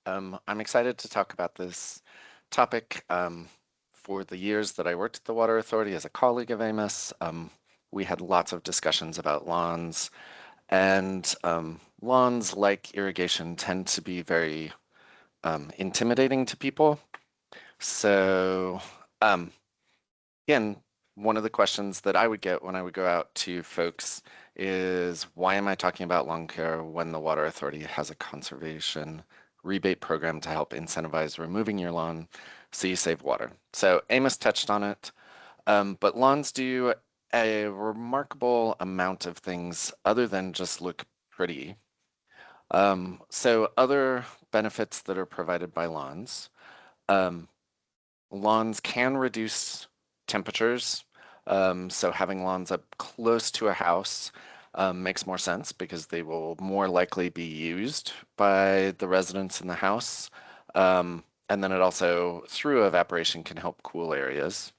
I'm excited to talk about this topic. For the years that I worked at the Water Authority as a colleague of Amos, we had lots of discussions about lawns, and lawns, like irrigation, tend to be very intimidating to people. So, um, again, one of the questions that I would get when I would go out to folks is, why am I talking about lawn care when the Water Authority has a conservation rebate program to help incentivize removing your lawn so you save water? So Amos touched on it, but lawns do a remarkable amount of things other than just look pretty. So other benefits that are provided by lawns. Um, Lawns can reduce temperatures, so having lawns up close to a house makes more sense because they will more likely be used by the residents in the house. And then it also, through evaporation, can help cool areas.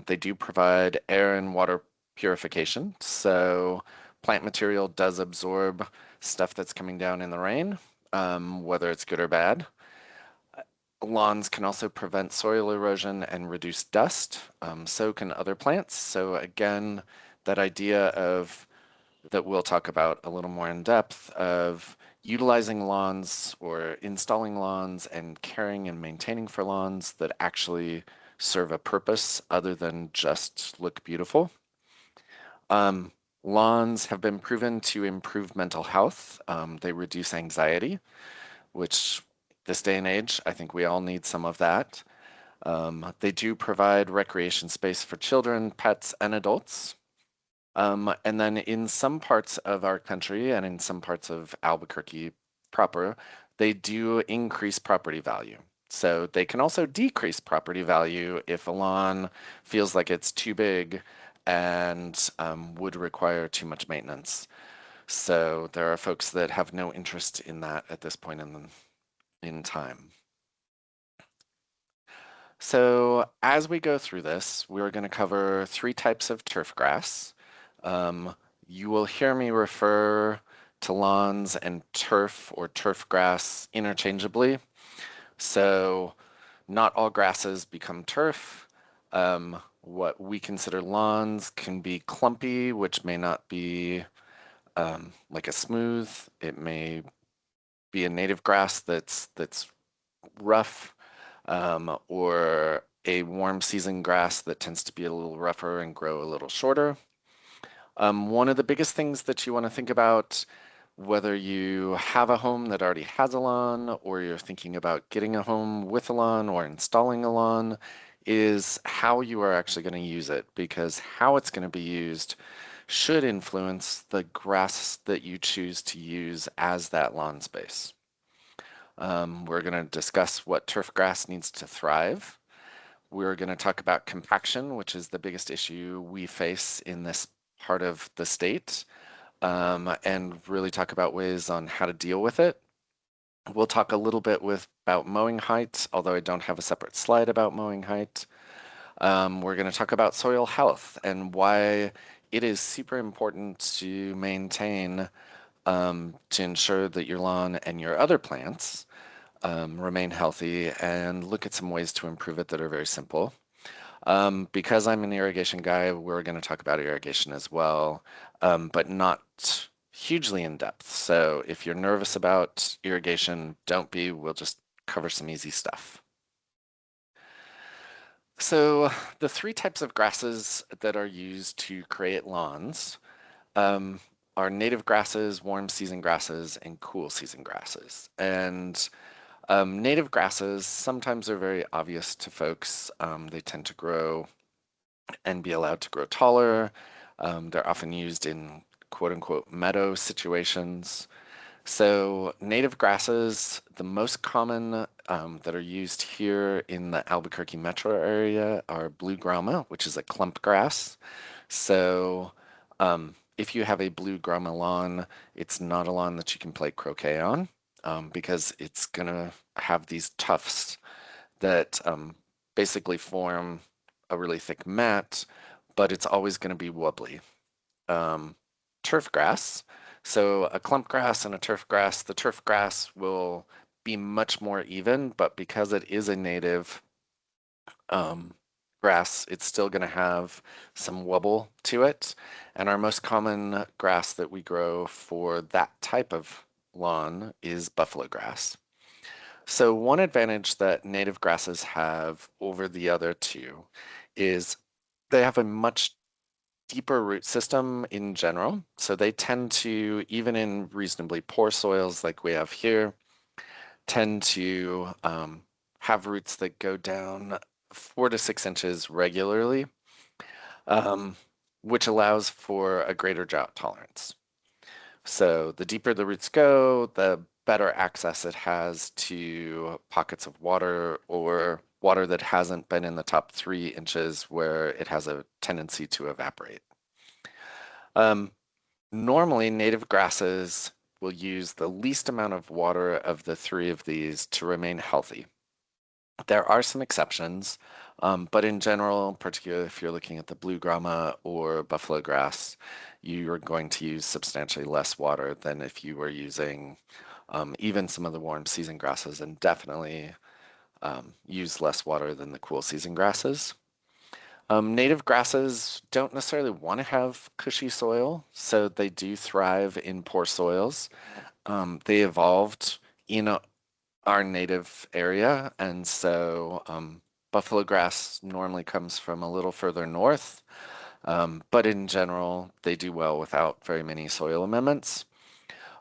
They do provide air and water purification, so plant material does absorb stuff that's coming down in the rain, whether it's good or bad. Lawns can also prevent soil erosion and reduce dust. So can other plants. So again, that idea of that we'll talk about a little more in depth of utilizing lawns or installing lawns and caring and maintaining for lawns that actually serve a purpose other than just look beautiful. Um, Lawns have been proven to improve mental health. They reduce anxiety, which this day and age, I think we all need some of that. They do provide recreation space for children, pets, and adults. And then in some parts of our country and in some parts of Albuquerque proper, they do increase property value. So they can also decrease property value if a lawn feels like it's too big and would require too much maintenance. So there are folks that have no interest in that at this point in time. So as we go through this, we're going to cover three types of turf grass. Um, you will hear me refer to lawns and turf or turf grass interchangeably. So not all grasses become turf. What we consider lawns can be clumpy, which may not be like a smooth. It may be a native grass that's rough, or a warm season grass that tends to be a little rougher and grow a little shorter. One of the biggest things that you want to think about, whether you have a home that already has a lawn or you're thinking about getting a home with a lawn or installing a lawn, is how you are actually going to use it, because how it's going to be used should influence the grass that you choose to use as that lawn space. We're going to discuss what turf grass needs to thrive. We're going to talk about compaction, which is the biggest issue we face in this part of the state, and really talk about ways on how to deal with it. We'll talk a little bit about mowing height, although I don't have a separate slide about mowing height. We're going to talk about soil health and why it is super important to maintain, to ensure that your lawn and your other plants remain healthy, and look at some ways to improve it that are very simple. Because I'm an irrigation guy, we're going to talk about irrigation as well, but not hugely in depth. So if you're nervous about irrigation, don't be. We'll just cover some easy stuff. So the three types of grasses that are used to create lawns um, are native grasses, warm season grasses, and cool season grasses. And native grasses sometimes are very obvious to folks. They tend to grow and be allowed to grow taller. They're often used in quote unquote meadow situations. So native grasses, the most common that are used here in the Albuquerque metro area are blue grama, which is a clump grass. So if you have a blue grama lawn, it's not a lawn that you can play croquet on, because it's gonna have these tufts that basically form a really thick mat, but it's always going to be wobbly. Um, Turf grass. So a clump grass and a turf grass. The turf grass will be much more even, but because it is a native um, grass, it's still going to have some wobble to it. And our most common grass that we grow for that type of lawn is buffalo grass. So one advantage that native grasses have over the other two is they have a much deeper root system in general. So they tend to, even in reasonably poor soils like we have here, tend to have roots that go down 4 to 6 inches regularly, um, which allows for a greater drought tolerance. So the deeper the roots go, the better access it has to pockets of water or water that hasn't been in the top 3 inches where it has a tendency to evaporate. Um, Normally, native grasses will use the least amount of water of the three of these to remain healthy. There are some exceptions, but in general, particularly if you're looking at the blue grama or buffalo grass, you are going to use substantially less water than if you were using even some of the warm season grasses, and definitely use less water than the cool season grasses. Native grasses don't necessarily want to have cushy soil, so they do thrive in poor soils. They evolved in our native area, and so buffalo grass normally comes from a little further north, but in general, they do well without very many soil amendments.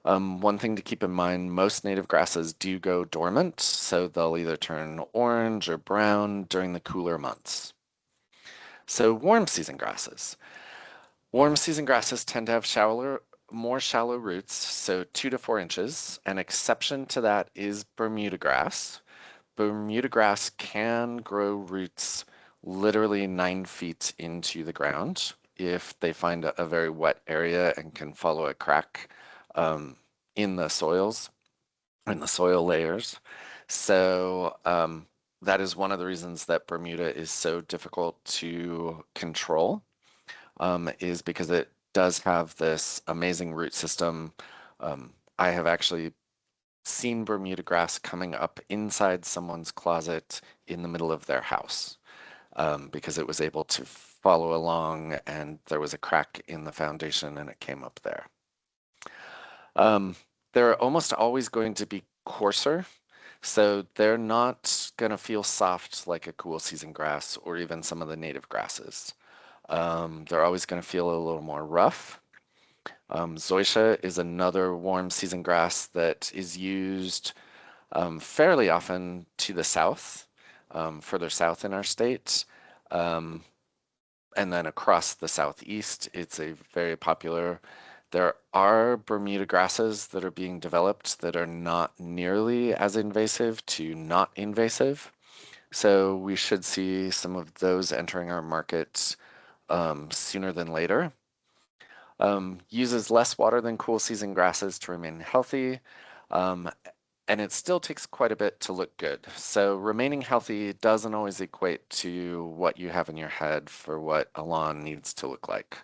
One thing to keep in mind, most native grasses do go dormant, so they'll either turn orange or brown during the cooler months. So warm season grasses. Warm season grasses tend to have more shallow roots, so 2 to 4 inches. An exception to that is Bermuda grass. Bermuda grass can grow roots literally 9 feet into the ground if they find a very wet area and can follow a crack um, in the soils, in the soil layers. So that is one of the reasons that Bermuda is so difficult to control, is because it does have this amazing root system. I have actually seen Bermuda grass coming up inside someone's closet in the middle of their house, because it was able to follow along and there was a crack in the foundation and it came up there. Um, they're almost always going to be coarser, so they're not going to feel soft like a cool season grass or even some of the native grasses. They're always going to feel a little more rough. Zoysia is another warm season grass that is used fairly often to the south, further south in our state. Um, and then across the southeast, it's a very popular. There are Bermuda grasses that are being developed that are not nearly as invasive to not invasive. So we should see some of those entering our market sooner than later. Uses less water than cool season grasses to remain healthy, um, and it still takes quite a bit to look good. So remaining healthy doesn't always equate to what you have in your head for what a lawn needs to look like.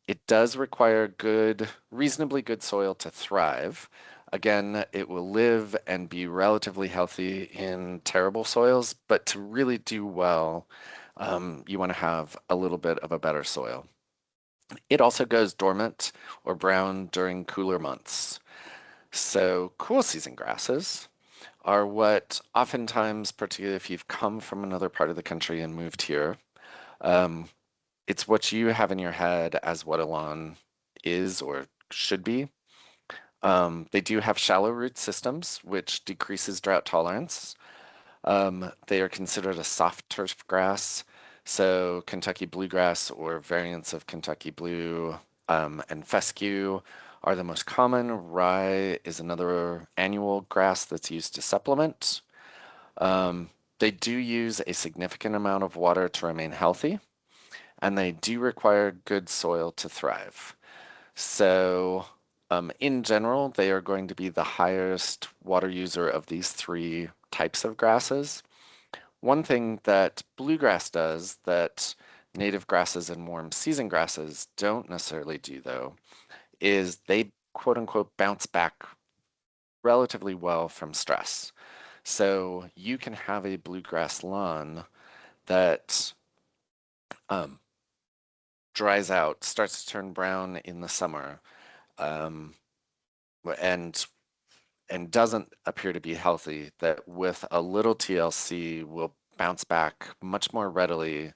It does require good, reasonably good soil to thrive. Again, it will live and be relatively healthy in terrible soils, but to really do well, you want to have a little bit of a better soil. It also goes dormant or brown during cooler months. So cool season grasses are what oftentimes, particularly if you've come from another part of the country and moved here, um, it's what you have in your head as what a lawn is or should be. They do have shallow root systems, which decreases drought tolerance. They are considered a soft turf grass, so Kentucky bluegrass or variants of Kentucky blue and fescue are the most common. Rye is another annual grass that's used to supplement. Um, they do use a significant amount of water to remain healthy, and they do require good soil to thrive. So, in general, they are going to be the highest water user of these three types of grasses. One thing that bluegrass does that native grasses and warm season grasses don't necessarily do, though, is they quote unquote bounce back relatively well from stress. So you can have a bluegrass lawn that um, dries out, starts to turn brown in the summer, um, and doesn't appear to be healthy, that with a little TLC will bounce back much more readily.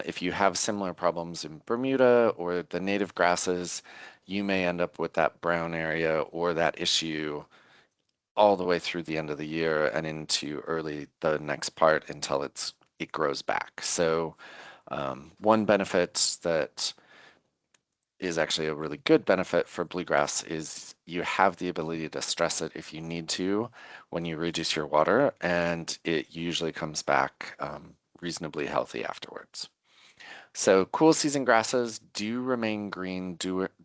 If you have similar problems in Bermuda or the native grasses, you may end up with that brown area or that issue all the way through the end of the year and into early the next part until it grows back. So one benefit that is actually a really good benefit for bluegrass is you have the ability to stress it if you need to when you reduce your water, and it usually comes back reasonably healthy afterwards. So cool season grasses do remain green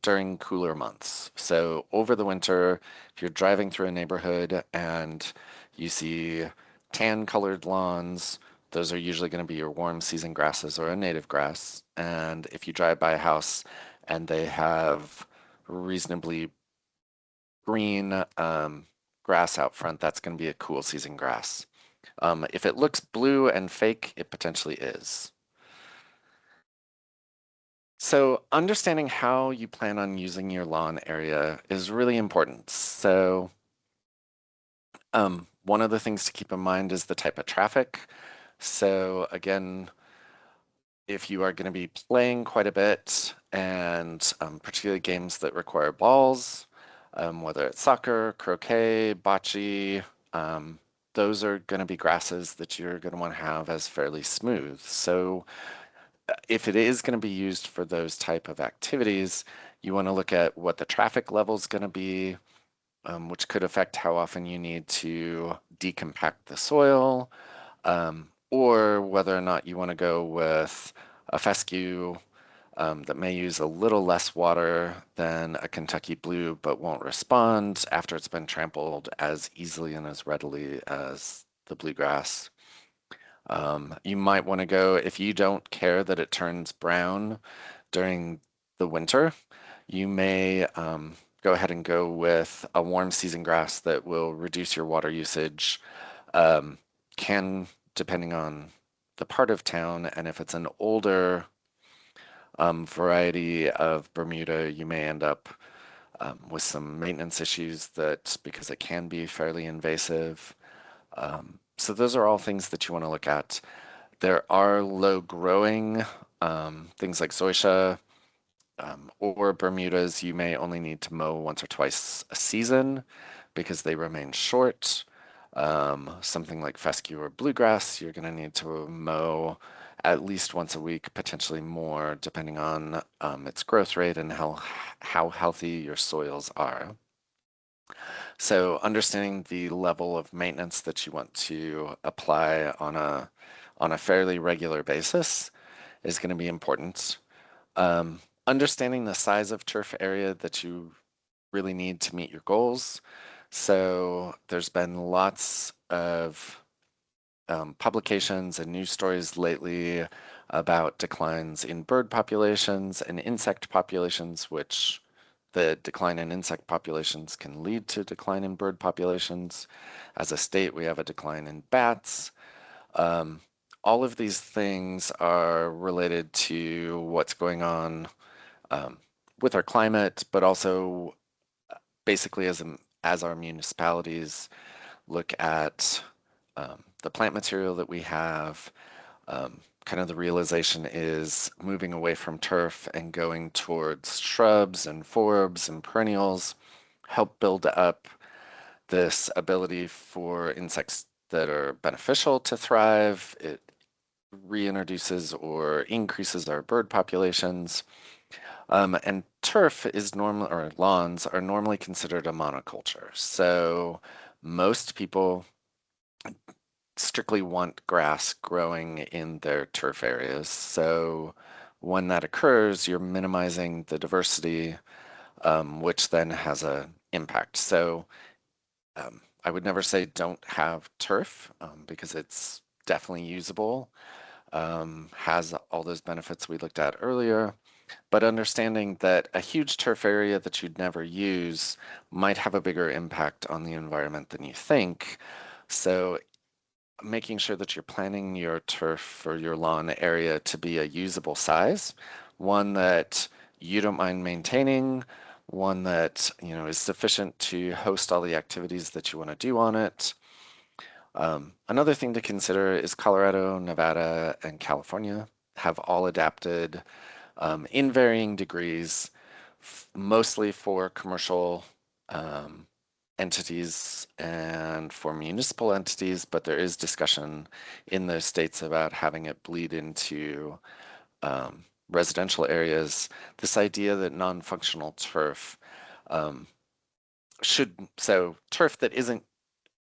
during cooler months. So over the winter, if you're driving through a neighborhood and you see tan colored lawns, those are usually going to be your warm season grasses or a native grass. And if you drive by a house and they have reasonably green grass out front, that's going to be a cool season grass. If it looks blue and fake, it potentially is. So understanding how you plan on using your lawn area is really important. So one of the things to keep in mind is the type of traffic. So again, if you are going to be playing quite a bit and particularly games that require balls, whether it's soccer, croquet, bocce, um, those are going to be grasses that you're going to want to have as fairly smooth. So if it is going to be used for those type of activities, you want to look at what the traffic level is going to be, which could affect how often you need to decompact the soil, or whether or not you want to go with a fescue that may use a little less water than a Kentucky Blue, but won't respond after it's been trampled as easily and as readily as the bluegrass. You might want to go, if you don't care that it turns brown during the winter, you may go ahead and go with a warm season grass that will reduce your water usage. Um, can, depending on the part of town, and if it's an older variety of Bermuda, you may end up with some maintenance issues that because it can be fairly invasive. So those are all things that you want to look at. There are low growing things like zoysia or Bermudas. You may only need to mow once or twice a season because they remain short. Something like fescue or bluegrass, you're going to need to mow at least once a week, potentially more, depending on its growth rate and how healthy your soils are. So understanding the level of maintenance that you want to apply on a fairly regular basis is going to be important. Understanding the size of turf area that you really need to meet your goals. So there's been lots of publications and news stories lately about declines in bird populations and insect populations, which the decline in insect populations can lead to decline in bird populations. As a state, we have a decline in bats. Um, all of these things are related to what's going on um, with our climate, but also basically as our municipalities look at the plant material that we have. Kind of the realization is moving away from turf and going towards shrubs and forbs and perennials help build up this ability for insects that are beneficial to thrive. It reintroduces or increases our bird populations. And turf is normal, or lawns are normally considered a monoculture. So most people strictly want grass growing in their turf areas. So when that occurs, you're minimizing the diversity, which then has an impact. So I would never say don't have turf because it's definitely usable, has all those benefits we looked at earlier. but understanding that a huge turf area that you'd never use might have a bigger impact on the environment than you think. So making sure that you're planning your turf or your lawn area to be a usable size, one that you don't mind maintaining, one that, is sufficient to host all the activities that you want to do on it. Another thing to consider is Colorado, Nevada, and California have all adapted in varying degrees, mostly for commercial um, entities and for municipal entities, but there is discussion in those states about having it bleed into residential areas. This idea that non-functional turf um, so turf that isn't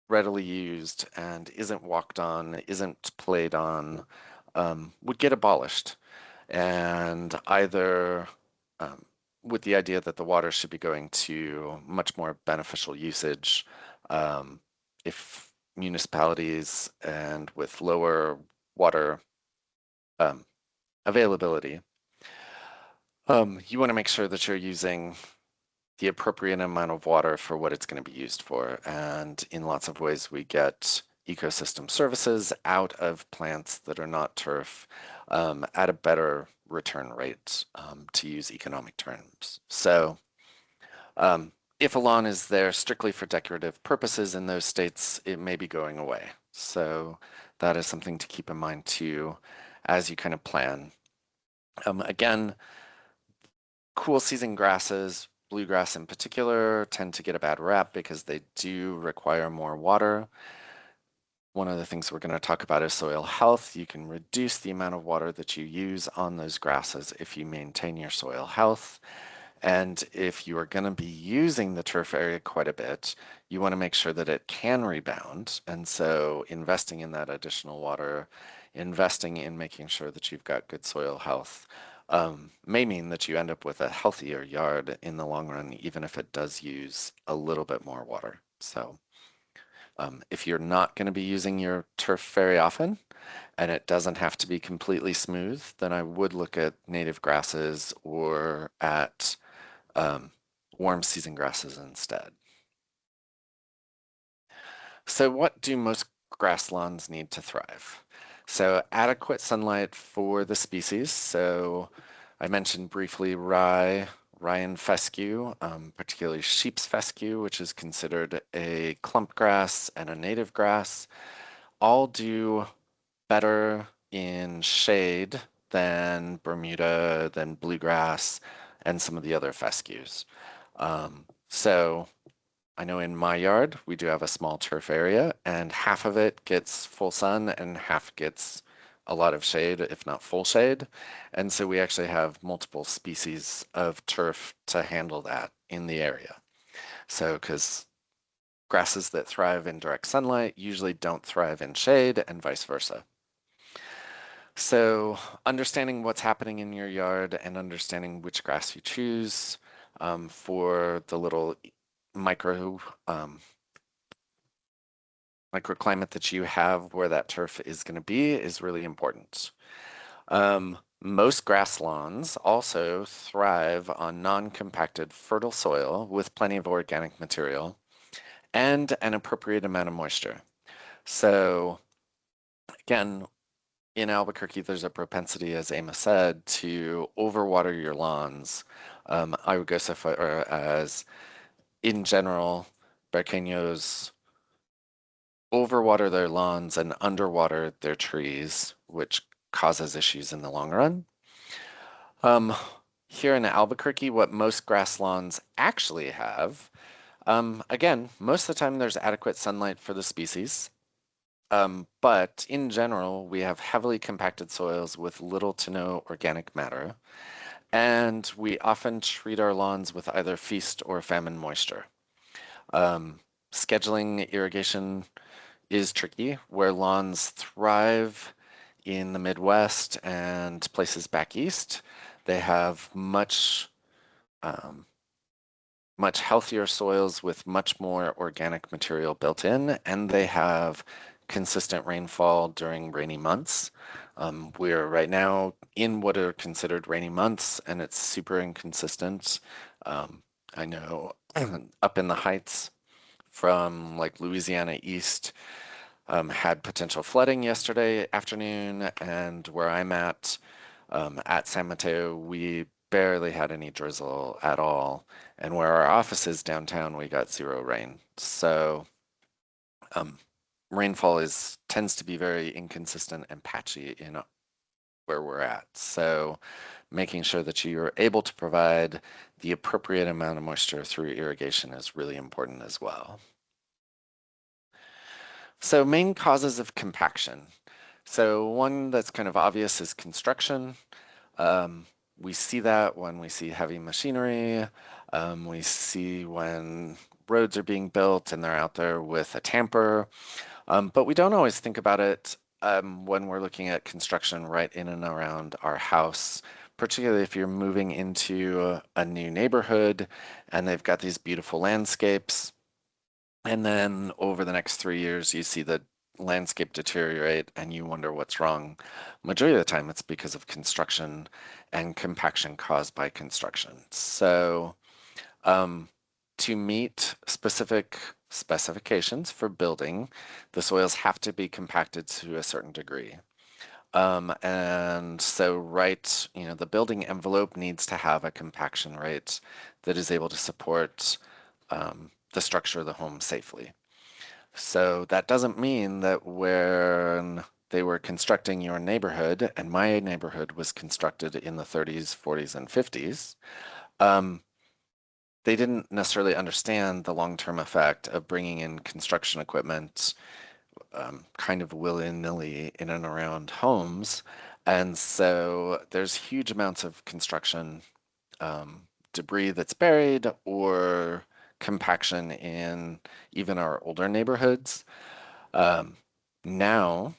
readily used and isn't walked on, isn't played on, would get abolished. And either um, with the idea that the water should be going to much more beneficial usage, um, if municipalities and with lower water um, availability, you want to make sure that you're using the appropriate amount of water for what it's going to be used for. And in lots of ways, we get ecosystem services out of plants that are not turf at a better return rate to use economic terms. So um, if a lawn is there strictly for decorative purposes in those states, it may be going away. So that is something to keep in mind too as you kind of plan. Again, cool season grasses, bluegrass in particular, tend to get a bad rap because they do require more water. One of the things we're going to talk about is soil health. You can reduce the amount of water that you use on those grasses if you maintain your soil health. And if you are going to be using the turf area quite a bit, you want to make sure that it can rebound. And so investing in that additional water, investing in making sure that you've got good soil health, may mean that you end up with a healthier yard in the long run, even if it does use a little bit more water. So if you're not going to be using your turf very often, and it doesn't have to be completely smooth, then I would look at native grasses or at um, warm season grasses instead. So what do most grass lawns need to thrive? So adequate sunlight for the species. So I mentioned briefly rye and fescue, particularly sheep's fescue, which is considered a clump grass and a native grass, all do better in shade than Bermuda, than bluegrass, and some of the other fescues. So I know in my yard, we do have a small turf area, and half of it gets full sun and half gets a lot of shade, if not full shade. And so we actually have multiple species of turf to handle that in the area. So, because grasses that thrive in direct sunlight usually don't thrive in shade and vice versa. So understanding what's happening in your yard and understanding which grass you choose for the little micro microclimate that you have where that turf is going to be is really important. Most grass lawns also thrive on non-compacted fertile soil with plenty of organic material and an appropriate amount of moisture. So again, in Albuquerque, there's a propensity, as Amos said, to overwater your lawns. I would go so far as, in general, Barqueños overwater their lawns and underwater their trees, which causes issues in the long run. Here in Albuquerque, what most grass lawns actually have, again, most of the time there's adequate sunlight for the species. But in general, we have heavily compacted soils with little to no organic matter, and we often treat our lawns with either feast or famine moisture. Scheduling irrigation is tricky, where lawns thrive in the Midwest and places back east. They have um, much healthier soils with much more organic material built in, and they have consistent rainfall during rainy months. We're right now in what are considered rainy months, and it's super inconsistent. Um, I know up in the heights from like Louisiana east had potential flooding yesterday afternoon, and where I'm at San Mateo, we barely had any drizzle at all. And where our office is downtown, we got zero rain. So um, rainfall is tends to be very inconsistent and patchy in where we're at. So making sure that you're able to provide the appropriate amount of moisture through irrigation is really important as well. So main causes of compaction. So one that's kind of obvious is construction. Um, we see that when we see heavy machinery. We see when roads are being built and they're out there with a tamper. But we don't always think about it when we're looking at construction right in and around our house, particularly if you're moving into a new neighborhood and they've got these beautiful landscapes. And then over the next 3 years, you see the landscape deteriorate and you wonder what's wrong. Majority of the time, it's because of construction and compaction caused by construction. So, um, to meet specific specifications for building, the soils have to be compacted to a certain degree. And so, right, the building envelope needs to have a compaction rate that is able to support the structure of the home safely. So that doesn't mean that when they were constructing your neighborhood, and my neighborhood was constructed in the 30s, 40s, and 50s, um, they didn't necessarily understand the long-term effect of bringing in construction equipment kind of willy-nilly in and around homes. And so there's huge amounts of construction debris that's buried or compaction in even our older neighborhoods. Um, Now,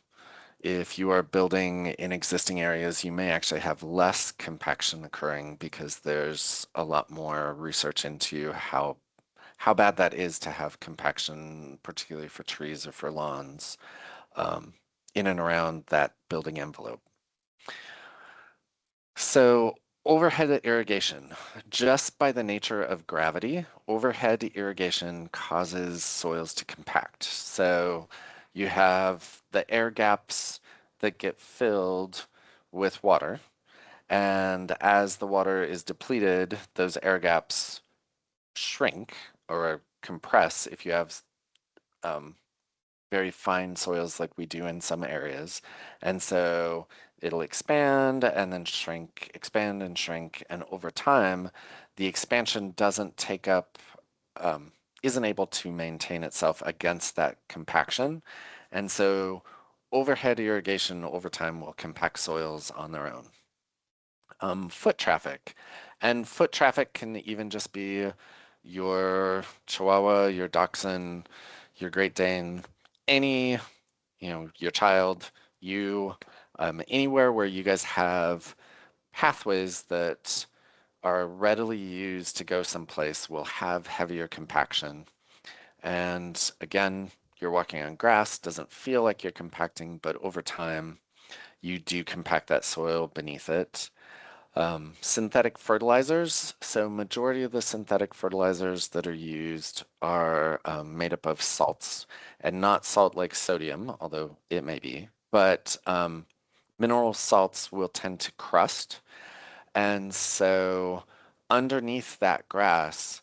if you are building in existing areas, you may actually have less compaction occurring because there's a lot more research into how bad that is to have compaction, particularly for trees or for lawns, um, in and around that building envelope. So overhead irrigation, just by the nature of gravity, overhead irrigation causes soils to compact. So you have the air gaps that get filled with water. And as the water is depleted, those air gaps shrink or compress if you have um, very fine soils like we do in some areas. And so it'll expand and then shrink, expand and shrink. And over time, the expansion doesn't take up, isn't able to maintain itself against that compaction. And so overhead irrigation over time will compact soils on their own. Foot traffic. And foot traffic can even just be your Chihuahua, your Dachshund, your Great Dane, any, your child, you, anywhere where you guys have pathways that are readily used to go someplace will have heavier compaction. And again, you're walking on grass, doesn't feel like you're compacting, but over time, you do compact that soil beneath it. Synthetic fertilizers. So majority of the synthetic fertilizers that are used are made up of salts and not salt like sodium, although it may be, but mineral salts will tend to crust. And so underneath that grass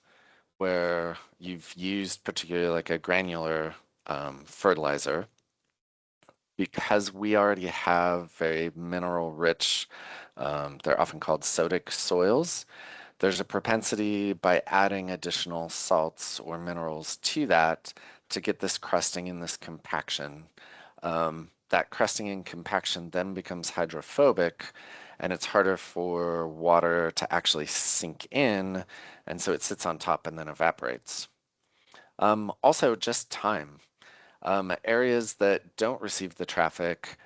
where you've used particularly like a granular fertilizer, because we already have very mineral rich, they're often called sodic soils. There's a propensity by adding additional salts or minerals to that to get this crusting and this compaction. That crusting and compaction then becomes hydrophobic and it's harder for water to actually sink in, and so it sits on top and then evaporates. Also, just time. Areas that don't receive the traffic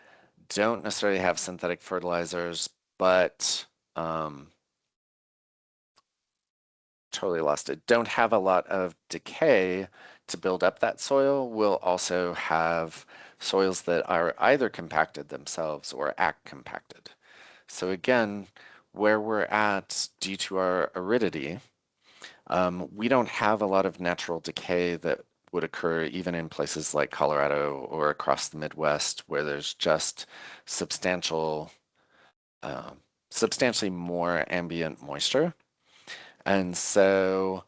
don't necessarily have synthetic fertilizers, but totally lost it. Don't have a lot of decay to build up that soil. Will also have soils that are either compacted themselves or act compacted. So again, where we're at due to our aridity, we don't have a lot of natural decay that would occur even in places like Colorado or across the Midwest where there's just substantial, um, substantially more ambient moisture. And so,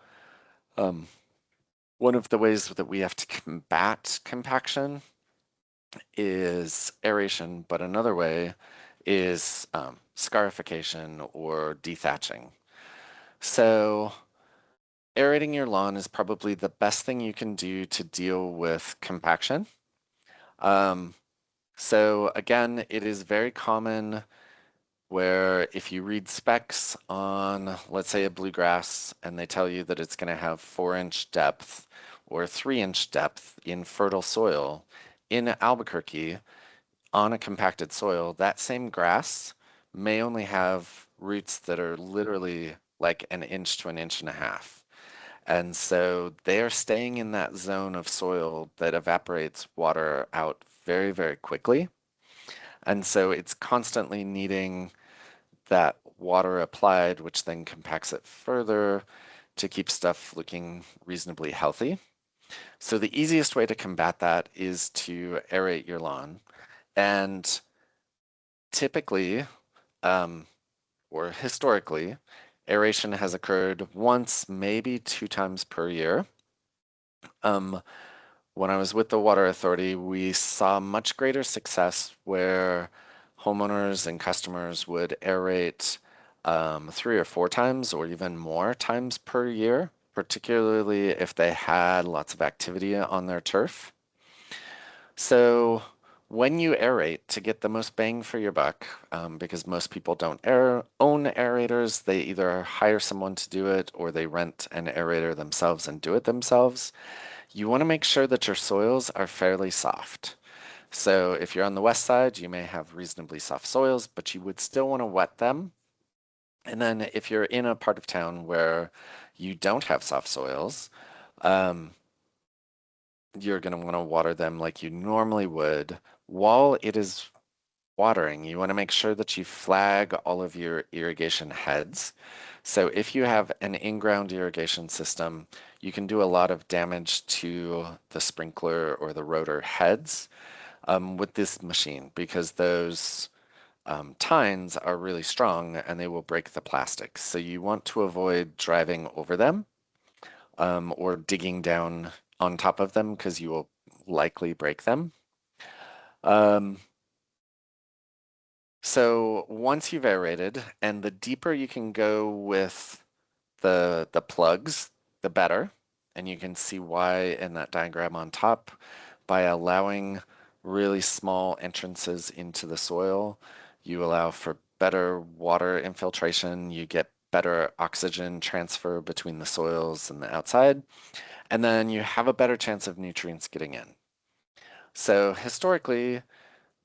um, one of the ways that we have to combat compaction is aeration, but another way is scarification or dethatching. So, aerating your lawn is probably the best thing you can do to deal with compaction. Um, so again, it is very common where if you read specs on, let's say, a bluegrass, and they tell you that it's going to have 4-inch depth or 3-inch depth in fertile soil in Albuquerque on a compacted soil, that same grass may only have roots that are literally like an inch to an inch and a half. And so they are staying in that zone of soil that evaporates water out very, very quickly. And so it's constantly needing that water applied, which then compacts it further to keep stuff looking reasonably healthy. So the easiest way to combat that is to aerate your lawn. And typically, um, or historically, aeration has occurred once, maybe 2 times per year. Um, When I was with the Water Authority, we saw much greater success where homeowners and customers would aerate 3 or 4 times or even more times per year, particularly if they had lots of activity on their turf. So when you aerate to get the most bang for your buck, because most people don't own aerators, they either hire someone to do it or they rent an aerator themselves and do it themselves. You want to make sure that your soils are fairly soft. So if you're on the west side, you may have reasonably soft soils, but you would still want to wet them. And then if you're in a part of town where you don't have soft soils, um, you're going to want to water them like you normally would. While it is watering, you want to make sure that you flag all of your irrigation heads. So if you have an in-ground irrigation system, you can do a lot of damage to the sprinkler or the rotor heads with this machine because those tines are really strong and they will break the plastic. So you want to avoid driving over them or digging down on top of them because you will likely break them. Um, So once you've aerated, and the deeper you can go with the plugs, the better. And you can see why in that diagram on top by allowing really small entrances into the soil, you allow for better water infiltration, you get better oxygen transfer between the soils and the outside, and then you have a better chance of nutrients getting in. So historically,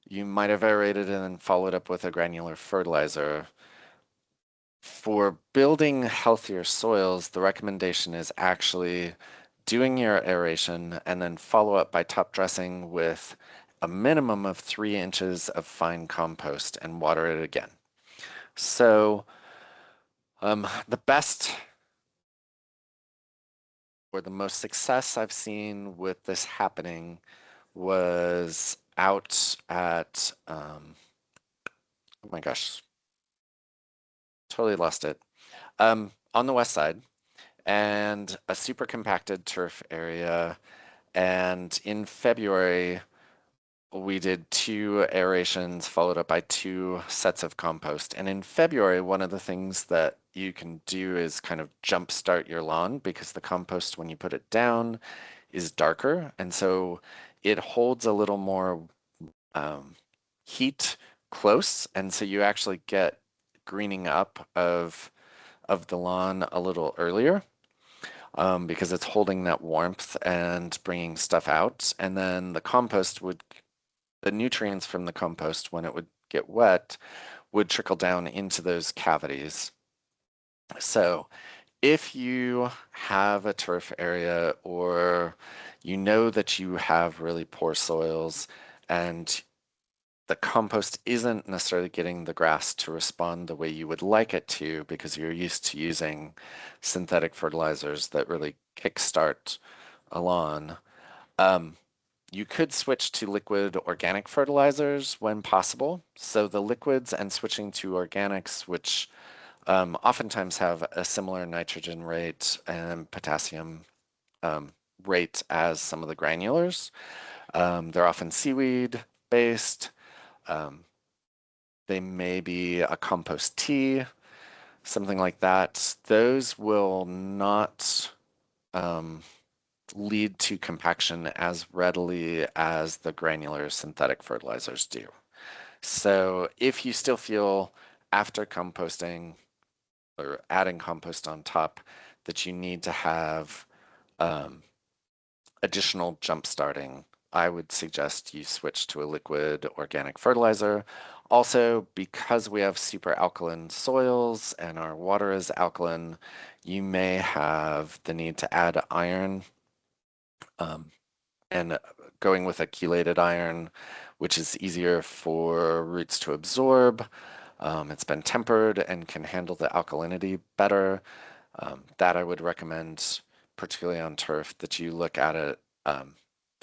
you might have aerated and then followed up with a granular fertilizer. For building healthier soils, the recommendation is actually doing your aeration and then follow up by top dressing with a minimum of 3 inches of fine compost and water it again. So the best or the most success I've seen with this happening was out at, oh my gosh, totally lost it. On the west side, and a super compacted turf area. And in February, we did 2 aerations followed up by 2 sets of compost. And in February, one of the things that you can do is kind of jumpstart your lawn because the compost, when you put it down, is darker. And so it holds a little more um, heat close. And so you actually get greening up of the lawn a little earlier because it's holding that warmth and bringing stuff out. And then the nutrients from the compost, when it would get wet, would trickle down into those cavities. So if you have a turf area or you know that you have really poor soils and the compost isn't necessarily getting the grass to respond the way you would like it to because you're used to using synthetic fertilizers that really kickstart a lawn. Um, you could switch to liquid organic fertilizers when possible. So the liquids and switching to organics, which oftentimes have a similar nitrogen rate and potassium um, rate as some of the granulars. They're often seaweed based. Um, they may be a compost tea, something like that. Those will not um, lead to compaction as readily as the granular synthetic fertilizers do. So if you still feel after composting or adding compost on top that you need to have um, additional jump starting, I would suggest you switch to a liquid organic fertilizer. Also, because we have super alkaline soils and our water is alkaline, you may have the need to add iron um, and going with a chelated iron, which is easier for roots to absorb. It's been tempered and can handle the alkalinity better. That I would recommend, particularly on turf, that you look at it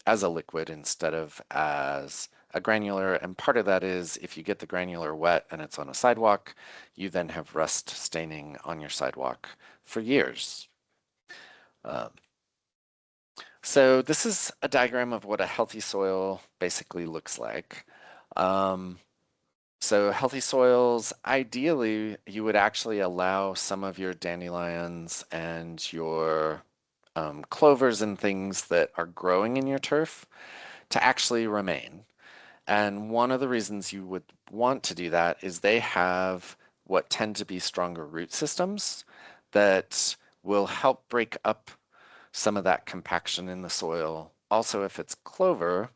as a liquid instead of as a granular. And part of that is if you get the granular wet and it's on a sidewalk, you then have rust staining on your sidewalk for years. Um, so this is a diagram of what a healthy soil basically looks like. Um, so healthy soils, ideally, you would actually allow some of your dandelions and your clovers and things that are growing in your turf to actually remain. And one of the reasons you would want to do that is they have what tend to be stronger root systems that will help break up some of that compaction in the soil. Also, if it's clover,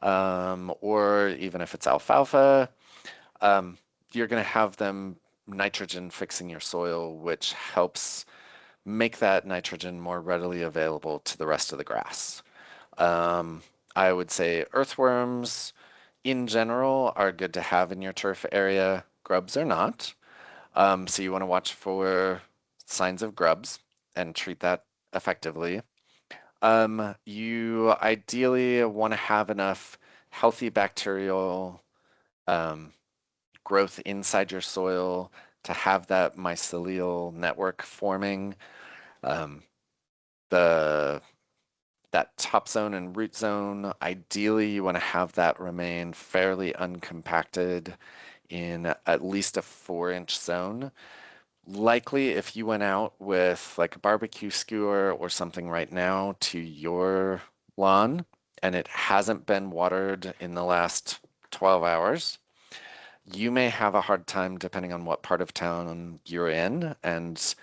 or even if it's alfalfa, um, you're going to have them nitrogen fixing your soil, which helps make that nitrogen more readily available to the rest of the grass. Um, I would say earthworms in general are good to have in your turf area. Grubs are not. So you want to watch for signs of grubs and treat that effectively. You ideally want to have enough healthy bacterial um, growth inside your soil to have that mycelial network forming. Um, the that top zone and root zone, ideally you want to have that remain fairly uncompacted in at least a 4-inch zone. Likely, if you went out with like a barbecue skewer or something right now to your lawn and it hasn't been watered in the last 12 hours, you may have a hard time depending on what part of town you're in and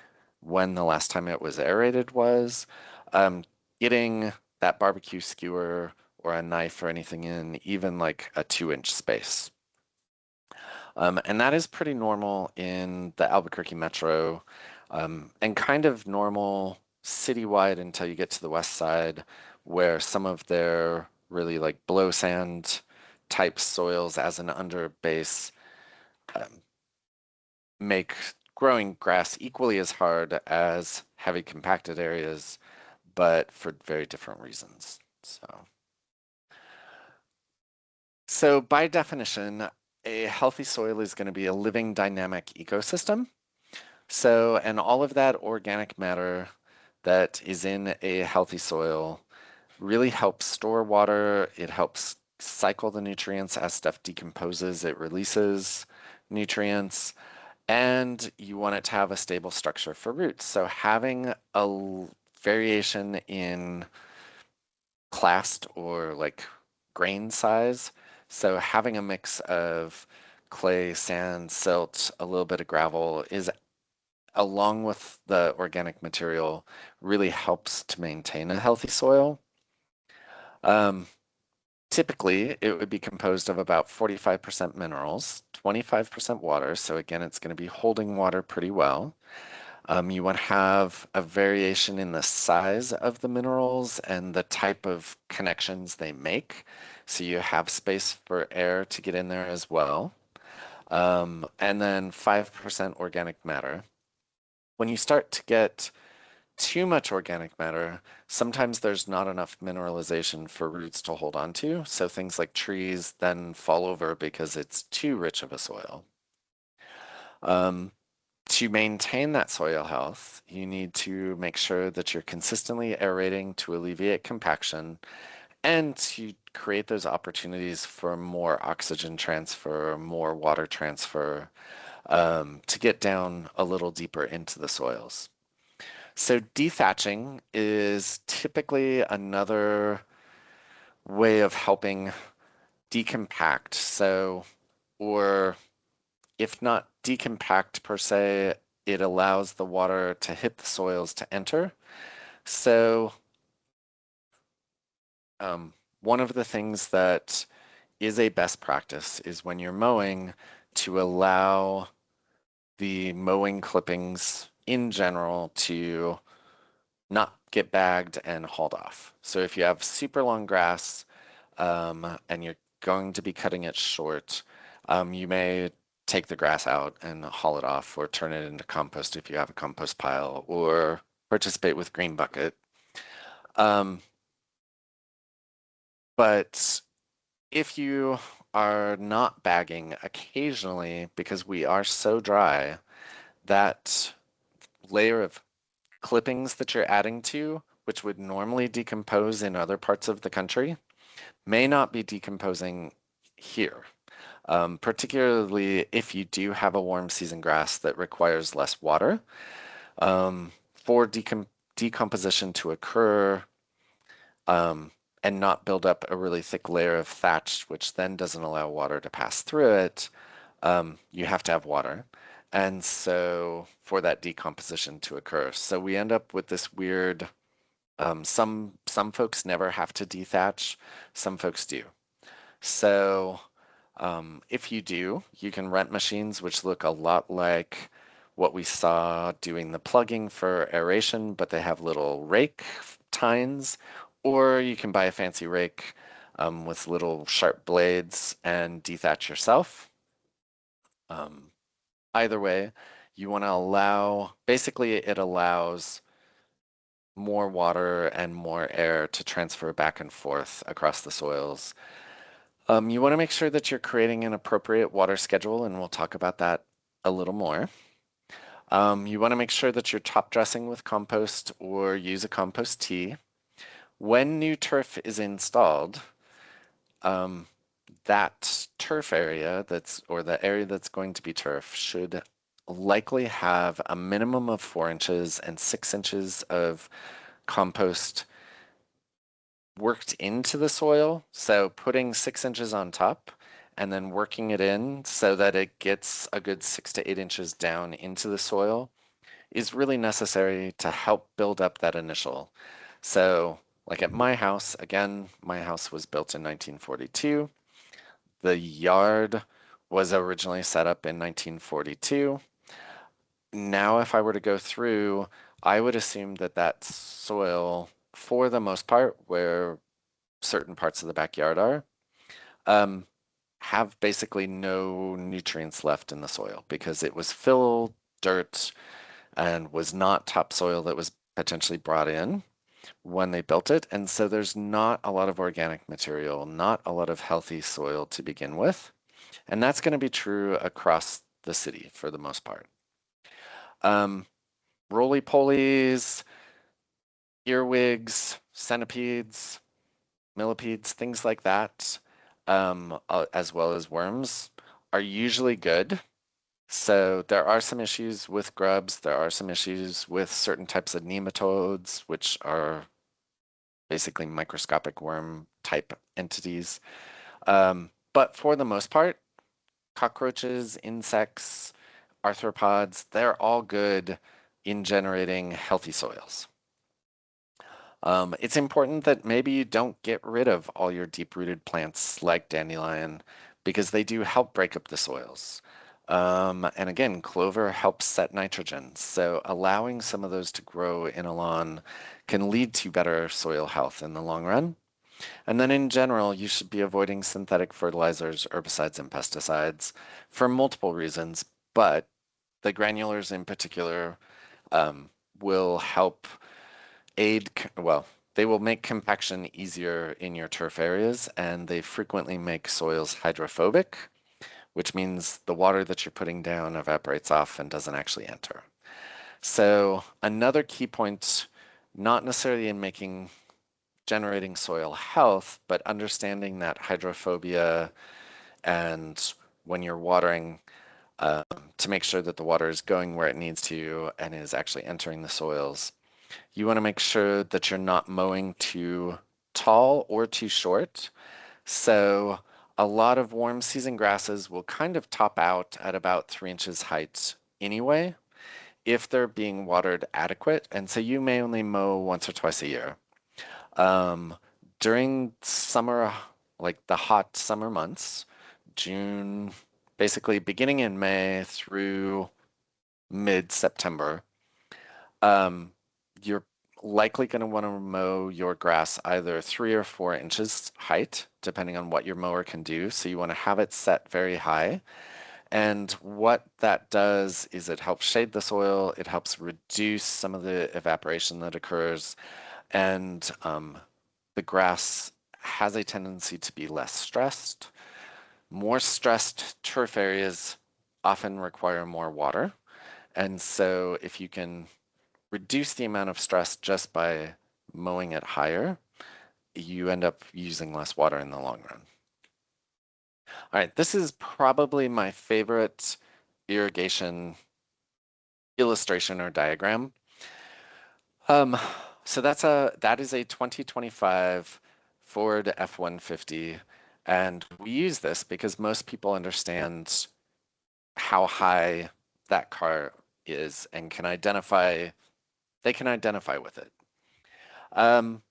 when the last time it was aerated was, um, getting that barbecue skewer or a knife or anything in even like a 2-inch space. And that is pretty normal in the Albuquerque metro, and kind of normal citywide until you get to the west side, where some of their really like blow sand type soils as an underbase um, make growing grass equally as hard as heavy compacted areas, but for very different reasons. So by definition, a healthy soil is going to be a living dynamic ecosystem. So, and all of that organic matter that is in a healthy soil really helps store water. It helps cycle the nutrients as stuff decomposes, it releases nutrients, and you want it to have a stable structure for roots. So having a variation in clast or like grain size. So having a mix of clay, sand, silt, a little bit of gravel is along with the organic material really helps to maintain a healthy soil. Um, Typically, it would be composed of about 45% minerals, 25% water. So again, it's going to be holding water pretty well. You want to have a variation in the size of the minerals and the type of connections they make. So you have space for air to get in there as well. And then 5% organic matter. When you start to get too much organic matter, sometimes there's not enough mineralization for roots to hold on to. So things like trees then fall over because it's too rich of a soil. Um, to maintain that soil health, you need to make sure that you're consistently aerating to alleviate compaction and to create those opportunities for more oxygen transfer, more water transfer, to get down a little deeper into the soils. So dethatching is typically another way of helping decompact. So, or if not decompact per se, it allows the water to hit the soils to enter. So, um, one of the things that is a best practice is when you're mowing to allow the mowing clippings in general to not get bagged and hauled off. So if you have super long grass and you're going to be cutting it short, you may take the grass out and haul it off or turn it into compost if you have a compost pile or participate with Green Bucket. Um, but if you are not bagging occasionally because we are so dry, that layer of clippings that you're adding to, which would normally decompose in other parts of the country, may not be decomposing here. Particularly if you do have a warm season grass that requires less water. For decomposition to occur um, and not build up a really thick layer of thatch, which then doesn't allow water to pass through it, you have to have water. And so for that decomposition to occur. So we end up with this weird, some folks never have to dethatch, some folks do. So if you do, you can rent machines which look a lot like what we saw doing the plugging for aeration, but they have little rake tines, or you can buy a fancy rake with little sharp blades and dethatch yourself. Um, Either way, you want to allow, basically it allows more water and more air to transfer back and forth across the soils. You want to make sure that you're creating an appropriate water schedule, and we'll talk about that a little more. You want to make sure that you're top dressing with compost or use a compost tea. When new turf is installed, um, that turf area or the area that's going to be turf should likely have a minimum of 4 inches and 6 inches of compost worked into the soil. So putting 6 inches on top and then working it in so that it gets a good 6 to 8 inches down into the soil is really necessary to help build up that initial. So, like at my house, again, my house was built in 1942. The yard was originally set up in 1942. Now, if I were to go through, I would assume that that soil, for the most part, where certain parts of the backyard are, um, have basically no nutrients left in the soil because it was fill, dirt, and was not topsoil that was potentially brought in when they built it. And so there's not a lot of organic material, not a lot of healthy soil to begin with. And that's going to be true across the city for the most part. Um, Roly-polies, earwigs, centipedes, millipedes, things like that, as well as worms, are usually good. So there are some issues with grubs. There are some issues with certain types of nematodes, which are basically microscopic worm type entities. But for the most part, cockroaches, insects, arthropods, they're all good in generating healthy soils. It's important that maybe you don't get rid of all your deep-rooted plants like dandelion because they do help break up the soils. And again, clover helps set nitrogen. So allowing some of those to grow in a lawn can lead to better soil health in the long run. And then in general, you should be avoiding synthetic fertilizers, herbicides, and pesticides for multiple reasons, but the granulars in particular um, will help aid, well, they will make compaction easier in your turf areas, and they frequently make soils hydrophobic, which means the water that you're putting down evaporates off and doesn't actually enter. So another key point, not necessarily in making generating soil health, but understanding that hydrophobia and when you're watering um, to make sure that the water is going where it needs to and is actually entering the soils. You want to make sure that you're not mowing too tall or too short. So a lot of warm season grasses will kind of top out at about 3 inches height anyway, if they're being watered adequate. And so you may only mow once or twice a year. Um, During summer, like the hot summer months, June, basically beginning in May through mid-September, um, you're likely going to want to mow your grass either 3 or 4 inches height, depending on what your mower can do. So you want to have it set very high. And what that does is it helps shade the soil, it helps reduce some of the evaporation that occurs, and the grass has a tendency to be less stressed. More stressed turf areas often require more water. And so if you can reduce the amount of stress just by mowing it higher, you end up using less water in the long run. All right, this is probably my favorite irrigation illustration or diagram. Um, so that is a 2025 Ford F-150, and we use this because most people understand how high that car is and they can identify with it. Um,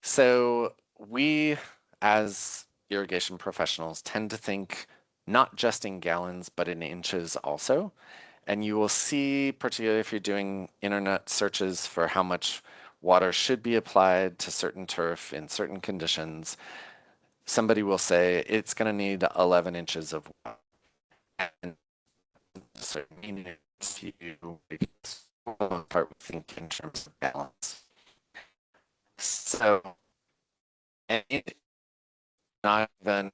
so we, as irrigation professionals, tend to think not just in gallons, but in inches also. And you will see, particularly if you're doing internet searches for how much water should be applied to certain turf in certain conditions, somebody will say it's going to need 11 inches of water. And so meaning it's you because part we think in terms of balance. So, and it's not even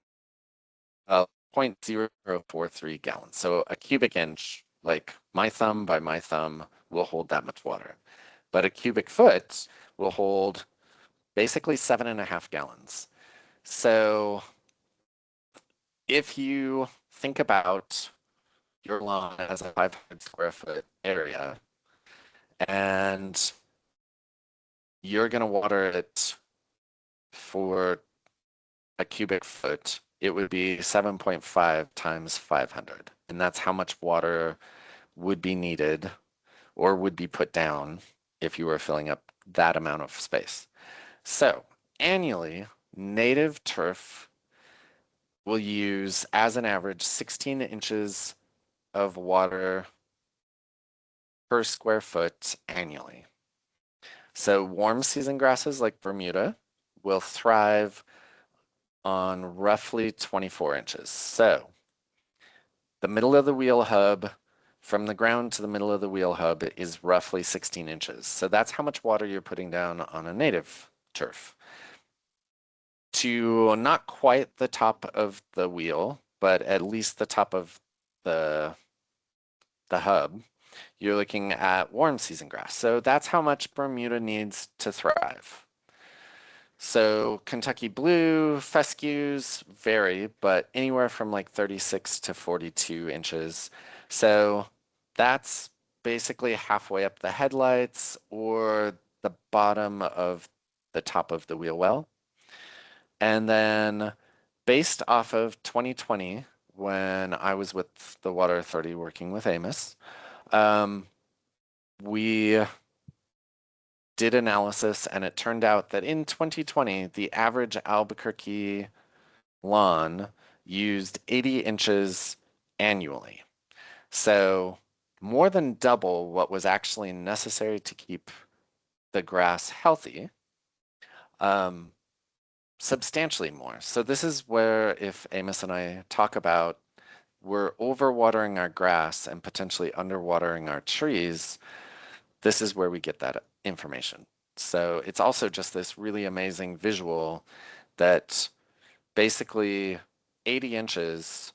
0.043 gallons. So a cubic inch, like my thumb by my thumb, will hold that much water. But a cubic foot will hold basically 7.5 gallons. So if you think about your lawn as a 500 square foot area and you're going to water it for a cubic foot, it would be 7.5 times 500. And that's how much water would be needed or would be put down if you were filling up that amount of space. So annually, native turf will use, as an average, 16 inches of water per square foot annually. So warm season grasses like Bermuda will thrive on roughly 24 inches. So the middle of the wheel hub, from the ground to the middle of the wheel hub, is roughly 16 inches. So that's how much water you're putting down on a native turf. To not quite the top of the wheel, but at least the top of the the hub, you're looking at warm season grass. So that's how much Bermuda needs to thrive. So Kentucky blue, fescues vary, but anywhere from like 36 to 42 inches. So that's basically halfway up the headlights or the bottom of the top of the wheel well. And then based off of 2020, when I was with the Water Authority working with Amos, um, we did analysis and it turned out that in 2020, the average Albuquerque lawn used 80 inches annually. So more than double what was actually necessary to keep the grass healthy, um, substantially more. So this is where if Amos and I talk about we're overwatering our grass and potentially underwatering our trees, this is where we get that information. So it's also just this really amazing visual that basically 80 inches,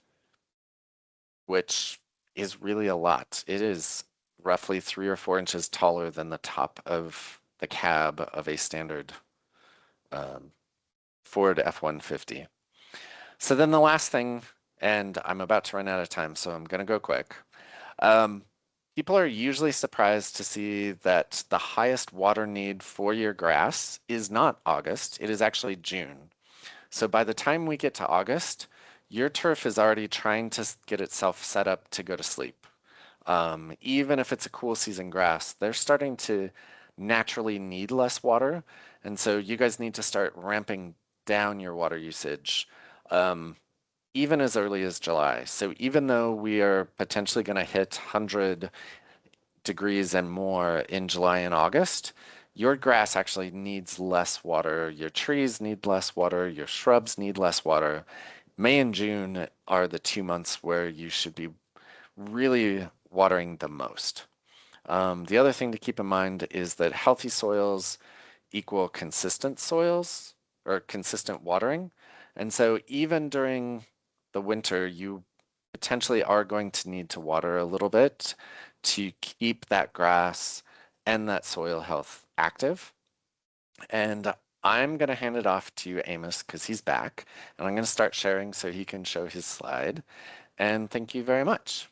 which is really a lot. It is roughly 3 or 4 inches taller than the top of the cab of a standard um, Ford F-150. So then the last thing, and I'm about to run out of time, so I'm going to go quick. Um, People are usually surprised to see that the highest water need for your grass is not August, it is actually June. So by the time we get to August, your turf is already trying to get itself set up to go to sleep. Even if it's a cool season grass, they're starting to naturally need less water. And so you guys need to start ramping down your water usage, um, even as early as July. So even though we are potentially going to hit 100 degrees and more in July and August, your grass actually needs less water. Your trees need less water. Your shrubs need less water. May and June are the 2 months where you should be really watering the most. The other thing to keep in mind is that healthy soils equal consistent soils or consistent watering. And so even during the winter, you potentially are going to need to water a little bit to keep that grass and that soil health active. And I'm going to hand it off to Amos because he's back, and I'm going to start sharing so he can show his slide. And thank you very much.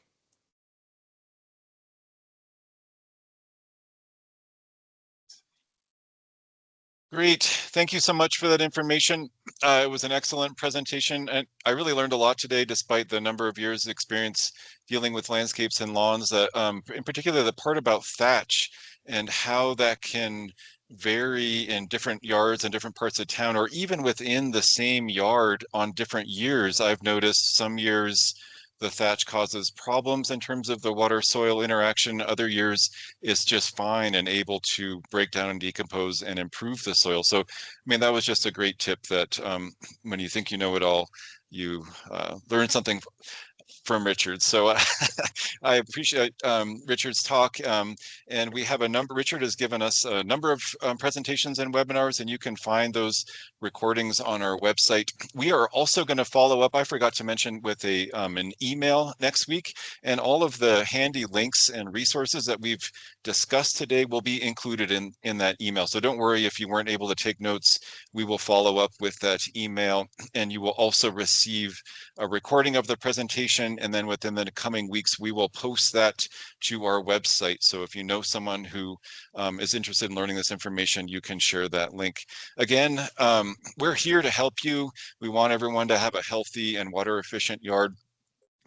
Great. Thank you so much for that information. It was an excellent presentation, and I really learned a lot today, despite the number of years of experience dealing with landscapes and lawns. That, in particular, the part about thatch and how that can vary in different yards and different parts of town, or even within the same yard on different years. I've noticed some years the thatch causes problems in terms of the water soil interaction. Other years it's just fine and able to break down and decompose and improve the soil. So, I mean, that was just a great tip that when you think you know it all, you learn something from Richard. So I appreciate Richard's talk. And we have a number, Richard has given us a number of presentations and webinars, and you can find those recordings on our website. We are also going to follow up, I forgot to mention, with an email next week, and all of the handy links and resources that we've discussed today will be included in that email. So don't worry if you weren't able to take notes. We will follow up with that email, and you will also receive a recording of the presentation, and then within the coming weeks, we will post that to our website. So if you know someone who is interested in learning this information, you can share that link. Again, we're here to help you. We want everyone to have a healthy and water efficient yard.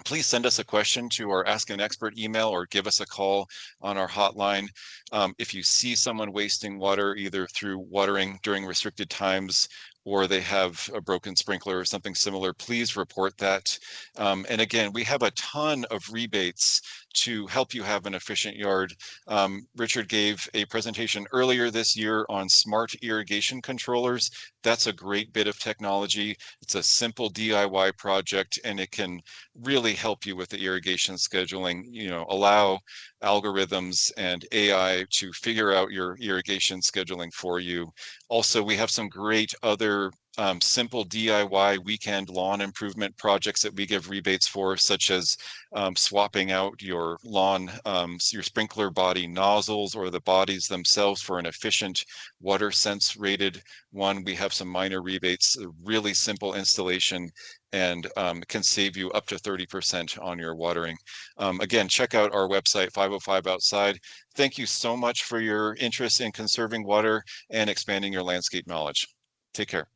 Please send us a question to our Ask an Expert email or give us a call on our hotline. If you see someone wasting water, either through watering during restricted times or they have a broken sprinkler or something similar, please report that. And again, we have a ton of rebates to help you have an efficient yard. Richard gave a presentation earlier this year on smart irrigation controllers. That's a great bit of technology. It's a simple DIY project, and it can really help you with the irrigation scheduling, allow algorithms and AI to figure out your irrigation scheduling for you. Also, we have some great other simple DIY weekend lawn improvement projects that we give rebates for, such as swapping out your lawn, your sprinkler body nozzles or the bodies themselves for an efficient water sense rated one. We have some minor rebates, a really simple installation, and can save you up to 30% on your watering. Again, check out our website, 505 Outside. Thank you so much for your interest in conserving water and expanding your landscape knowledge. Take care.